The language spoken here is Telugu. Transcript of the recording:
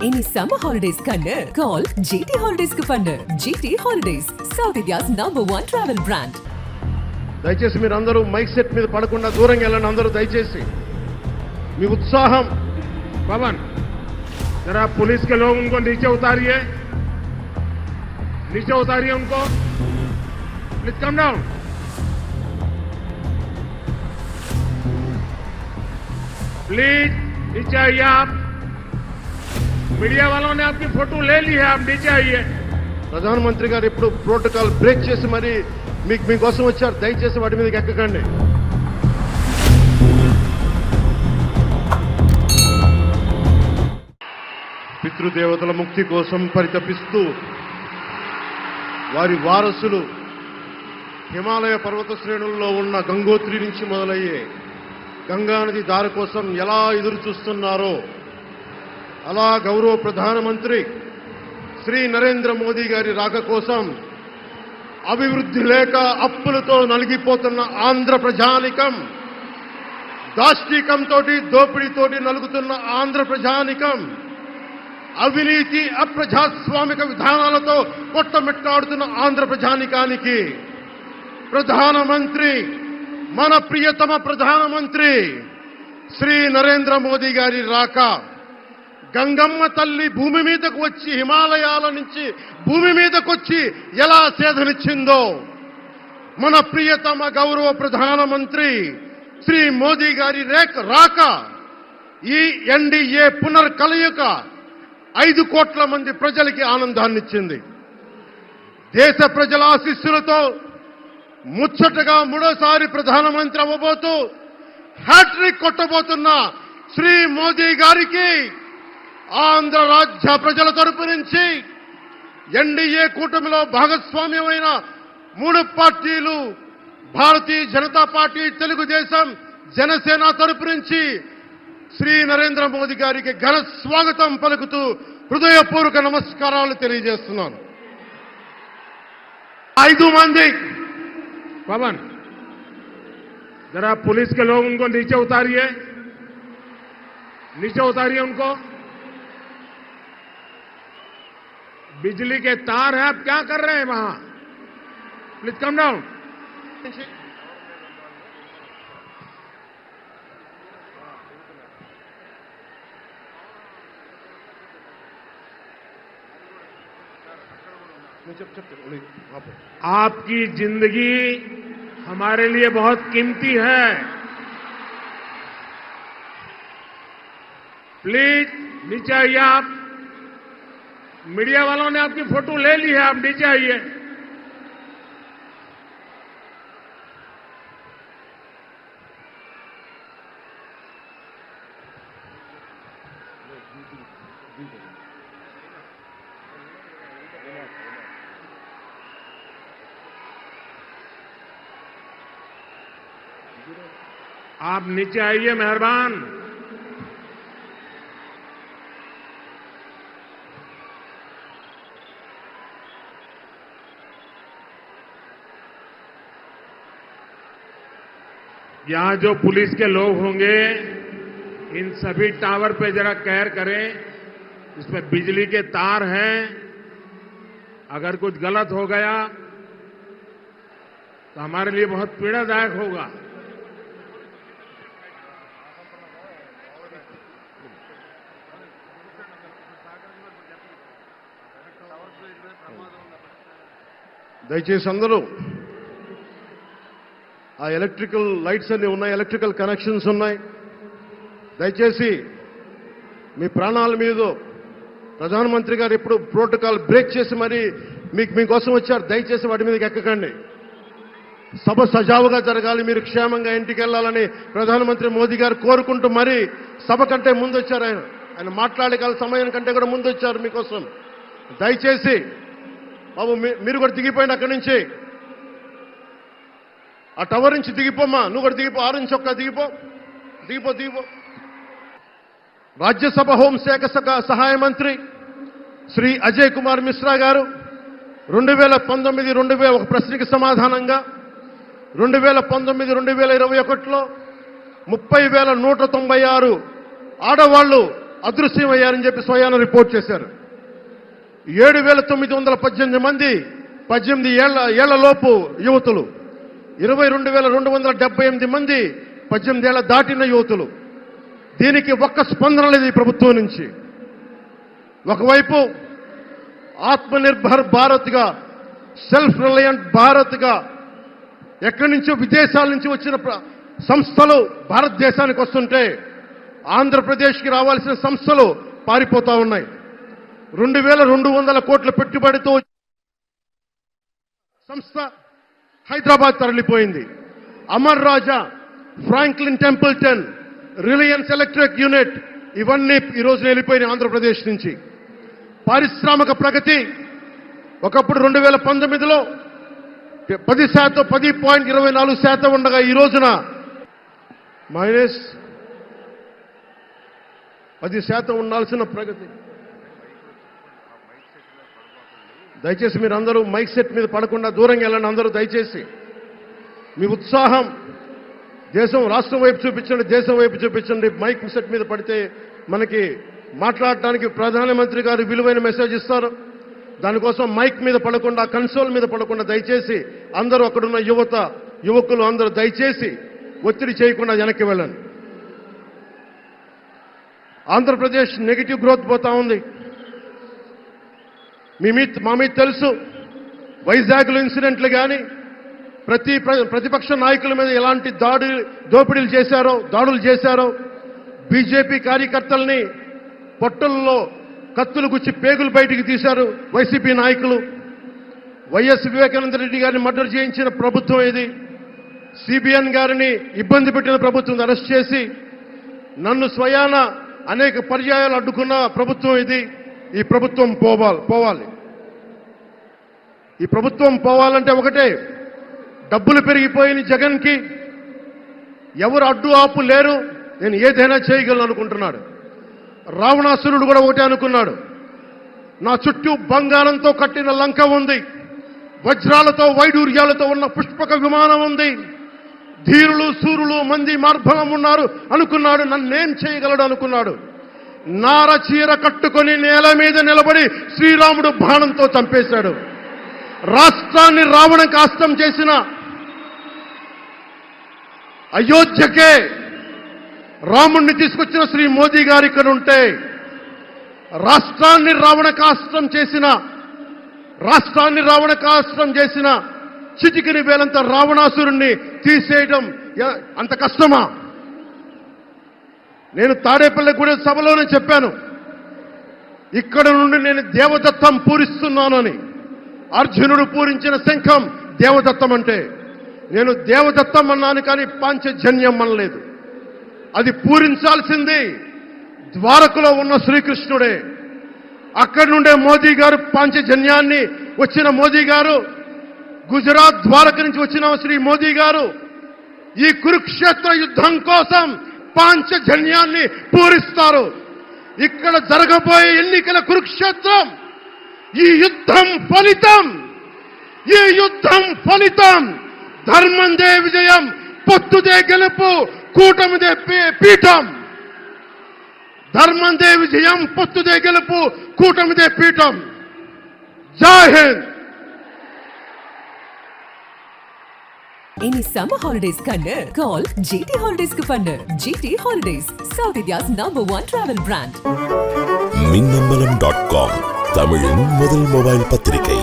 இனி summer holidays கண்ணு call GT Holidays க்கு பண்ணு. GT Holidays, South India's #1 travel brand. దయచేసి మీరు అందరూ మైక్ సెట్ మీద పడకుండా దూరంగా వెళ్ళండి. అందరూ దయచేసి మీ ఉత్సాహం. पवन जरा पुलिस के लोग उनको नीचे उतारिए उनको. Please come down. प्लीज नीचे आइए. आप मीडिया वालों ने आपकी फोटो ले ली है, आप नीचे आइए. ప్రధానమంత్రి గారు ఇప్పుడు ప్రోటోకాల్ బ్రేక్ చేసి మరి మీకోసం వచ్చారు. దయచేసి వాటి మీదకి ఎక్కకండి. పితృదేవతల ముక్తి కోసం పరితపిస్తూ వారి వారసులు హిమాలయ పర్వత శ్రేణుల్లో ఉన్న గంగోత్రి నుంచి మొదలయ్యే గంగానది దారి కోసం ఎలా ఎదురు చూస్తున్నారో అలా గౌరవ ప్రధానమంత్రి శ్రీ నరేంద్ర మోదీ గారి రాక కోసం అభివృద్ధి లేక అప్పులతో నలిగిపోతున్న ఆంధ్ర ప్రజానికం, దాష్టీకంతో దోపిడీతోటి నలుగుతున్న ఆంధ్ర ప్రజానికం, అవినీతి అప్రజాస్వామిక విధానాలతో కొట్టమిట్టాడుతున్న ఆంధ్ర ప్రజానికానికి ప్రధానమంత్రి, మన ప్రియతమ ప్రధానమంత్రి శ్రీ నరేంద్ర మోదీ గారి రాక గంగమ్మ తల్లి భూమి మీదకు వచ్చి, హిమాలయాల నుంచి భూమి మీదకు వచ్చి ఎలా సేధనిచ్చిందో మన ప్రియతమ గౌరవ ప్రధానమంత్రి శ్రీ మోదీ గారి రాక ఈ ఎన్డీఏ పునర్కలయిక 5 కోట్ల మంది ప్రజలకి ఆనందాన్నిచ్చింది. దేశ ప్రజల ఆశీస్సులతో ముచ్చటగా 3వ ప్రధానమంత్రి అవ్వబోతూ హ్యాట్రిక్ కొట్టబోతున్న శ్రీ మోదీ గారికి ఆంధ్ర రాజ్య ప్రజల తరపు నుంచి, ఎన్డీఏ కూటమిలో భాగస్వామ్యమైన 3 పార్టీలు భారతీయ జనతా పార్టీ, తెలుగుదేశం, జనసేన తరపు నుంచి శ్రీ నరేంద్ర మోదీ గారికి ఘన స్వాగతం పలుకుతూ హృదయపూర్వక నమస్కారాలు తెలియజేస్తున్నాను. 5 మంది. पवन जरा पुलिस के लोग उनको नीचे उतारिए उनको. बिजली के तार है, आप क्या कर रहे हैं वहां? Please come down. आपकी जिंदगी हमारे लिए बहुत कीमती है. प्लीज नीचे आइए. आप मीडिया वालों ने आपकी फोटो ले ली है, आप नीचे आइए. आप नीचे आइए, मेहरबान. यहां जो पुलिस के लोग होंगे, इन सभी टावर पे जरा केयर करें. इसमें बिजली के तार हैं. अगर कुछ गलत हो गया तो हमारे लिए बहुत पीड़ादायक होगा. దయచేసి అందరూ ఆ ఎలక్ట్రికల్ లైట్స్ అన్ని ఉన్నాయి, ఎలక్ట్రికల్ కనెక్షన్స్ ఉన్నాయి. దయచేసి మీ ప్రాణాల మీద ప్రధానమంత్రి గారు ఇప్పుడు ప్రోటోకాల్ బ్రేక్ చేసి మరి మీకోసం వచ్చారు. దయచేసి వాటి మీదకి ఎక్కకండి. సభ సజావుగా జరగాలి, మీరు క్షేమంగా ఇంటికి వెళ్ళాలని ప్రధానమంత్రి మోదీ గారు కోరుకుంటూ మరి సభ కంటే ముందు వచ్చారు. ఆయన మాట్లాడగల సమయం కంటే కూడా ముందు వచ్చారు మీకోసం. దయచేసి బాబు మీరు కూడా దిగిపోయింది అక్కడి నుంచి, ఆ టవర్ నుంచి దిగిపోమ్మా. నువ్వు కూడా దిగిపో, 6 నుంచి ఒక్క దిగిపో. రాజ్యసభ హోంశాఖ సహాయ మంత్రి శ్రీ అజయ్ కుమార్ మిశ్రా గారు 2019 ఒక ప్రశ్నకి సమాధానంగా 2019-2021లో 30,196 ఆడవాళ్లు అదృశ్యమయ్యారని చెప్పి స్వయాన రిపోర్ట్ చేశారు. 7,918 మంది 18 ఏళ్ల లోపు యువతులు, 22,278 మంది 18 ఏళ్ల దాటిన యువతులు. దీనికి ఒక్క స్పందన లేదు ఈ ప్రభుత్వం నుంచి. ఒకవైపు ఆత్మనిర్భర్ భారత్గా, సెల్ఫ్ రిలయంట్ భారత్గా ఎక్కడి నుంచో విదేశాల నుంచి వచ్చిన సంస్థలు భారతదేశానికి వస్తుంటే ఆంధ్రప్రదేశ్కి రావాల్సిన సంస్థలు పారిపోతా ఉన్నాయి. 2,200 కోట్ల పెట్టుబడితో సంస్థ హైదరాబాద్ తరలిపోయింది. Amar Raja, Franklin Templeton, Reliance Electric unit ఇవన్నీ ఈ రోజు వెళ్ళిపోయినాయి ఆంధ్రప్రదేశ్ నుంచి. పారిశ్రామిక ప్రగతి ఒకప్పుడు 2019లో 10%, 10.24% ఉండగా ఈ రోజున -10% ఉండాల్సిన ప్రగతి. దయచేసి మీరు అందరూ మైక్ సెట్ మీద పడకుండా దూరంగా వెళ్ళండి. అందరూ దయచేసి మీ ఉత్సాహం రాష్ట్రం వైపు చూపించండి, దేశం వైపు చూపించండి. మైక్ సెట్ మీద పడితే మనకి మాట్లాడటానికి ప్రధానమంత్రి గారు విలువైన మెసేజ్ ఇస్తారు. దానికోసం మైక్ మీద పడకుండా, కన్సోల్ మీద పడకుండా దయచేసి అందరూ అక్కడున్న యువకులు అందరూ దయచేసి ఒత్తిడి చేయకుండా వెనక్కి వెళ్ళండి. ఆంధ్రప్రదేశ్ నెగిటివ్ గ్రోత్ పోతా ఉంది. మా మీద తెలుసు, వైజాగ్లో ఇన్సిడెంట్లు కానీ ప్రతిపక్ష నాయకుల మీద ఎలాంటి దాడులు చేశారో, బీజేపీ కార్యకర్తల్ని పొట్టల్లో కత్తులు గుచ్చి పేగులు బయటికి తీశారు వైసీపీ నాయకులు. వైఎస్ వివేకానంద రెడ్డి గారిని మర్డర్ చేయించిన ప్రభుత్వం ఇది. సిబిఎన్ గారిని ఇబ్బంది పెట్టిన ప్రభుత్వం అరెస్ట్ చేసి నన్ను స్వయాన అనేక పర్యాయాలు అడ్డుకున్న ప్రభుత్వం ఇది. ఈ ప్రభుత్వం పోవాలి. ఈ ప్రభుత్వం పోవాలంటే ఒకటే, డబ్బులు పెరిగిపోయిన జగన్కి ఎవరు అడ్డు ఆపు లేరు, నేను ఏదైనా చేయగలను అనుకుంటున్నాడు. రావణాసురుడు కూడా ఒకటే అనుకున్నాడు, నా చుట్టూ బంగారంతో కట్టిన లంక ఉంది, వజ్రాలతో వైడూర్యాలతో ఉన్న పుష్పక విమానం ఉంది, ధీరులు సూరులు మంది మార్బలం ఉన్నారు అనుకున్నాడు. నన్నేం చేయగలడు అనుకున్నాడు. నార చీర కట్టుకొని నేల మీద నిలబడి శ్రీరాముడు బాణంతో చంపేశాడు. రాష్ట్రాన్ని రావణ కాష్టం చేసిన అయోధ్యకే రాముణ్ణి తీసుకొచ్చిన శ్రీ మోదీ గారు ఇక్కడ ఉంటే, రాష్ట్రాన్ని రావణ కాష్టం చేసిన చిటికిని వేలంత రావణాసురుణ్ణి తీసేయడం అంత కష్టమా? నేను తాడేపల్లిగూడెం సభలోనే చెప్పాను, ఇక్కడ నుండి నేను దేవదత్తం పూరిస్తున్నానని. అర్జునుడు పూరించిన శంఖం దేవదత్తం అంటే, నేను దేవదత్తం అన్నాను కానీ పాంచజన్యం అనలేదు. అది పూరించాల్సింది ద్వారకలో ఉన్న శ్రీకృష్ణుడే. అక్కడి నుండే మోదీ గారు పాంచజన్యాన్ని వచ్చిన మోదీ గారు, గుజరాత్ ద్వారక నుంచి వచ్చిన శ్రీ మోదీ గారు ఈ కురుక్షేత్ర యుద్ధం కోసం పాంచజన్యాన్ని పూరిస్తారు. ఇక్కడ జరగబోయే ఎన్నికల కురుక్షేత్రం, ఈ యుద్ధం ఫలితం ధర్మందే విజయం, పొత్తుదే గెలుపు, కూటమిదే పీఠం. ధర్మందే విజయం, పొత్తుదే గెలుపు, కూటమిదే పీఠం. జై హింద్. இனி summer holidays கண்ணு call GT Holidays க்கு பண்ணு. GT Holidays, South India's #1 travel brand. மின்னம்பலம்.com தமிழின் முதல் மொபைல் பத்திரிகை.